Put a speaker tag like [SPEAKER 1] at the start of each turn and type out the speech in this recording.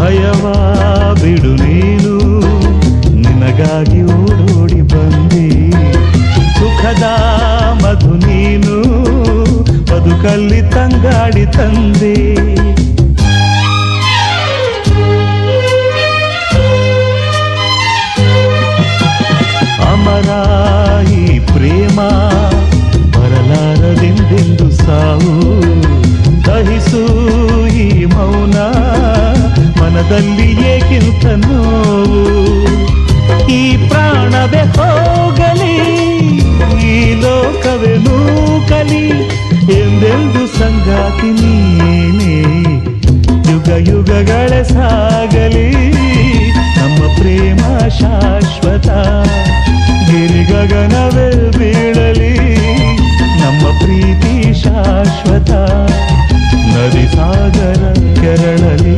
[SPEAKER 1] ಭಯವ ಬಿಡು ನೀನು, ನಿನಗಾಗಿ ಓಡೋಡಿ ಬಂದೆ. ಸುಖದ ಮಧು ನೀನು, ಬದುಕಲ್ಲಿ ತಂಗಾಡಿ ತಂದೆ. ಅಮರ ಈ ಪ್ರೇಮ, ಬರಲಾರದೆಂದೆಂದು ಸಾವು. ದಹಿಸು ಈ ಮೌನ, ಮನದಲ್ಲಿ ಏಕಿಂತ ನೋವು. ಈ ಪ್ರಾಣವೇ ಹೋಗಲಿ, ಈ ಲೋಕವೇ ನೂಕಲಿ, ಎಂದೆಂದು ಸಂಗಾತಿ ನೀನೇ. ಯುಗ ಯುಗಗಳೇ ಸಾಗಲಿ, ನಮ್ಮ ಪ್ರೇಮ ಶಾಶ್ವತ. ಗಿರಿ ಗಗನವೇ ಬೀಳಲಿ, ನಮ್ಮ ಪ್ರೀತಿ ಶಾಶ್ವತ. ನದಿ ಸಾಗರ ಕೆರಳಲಿ,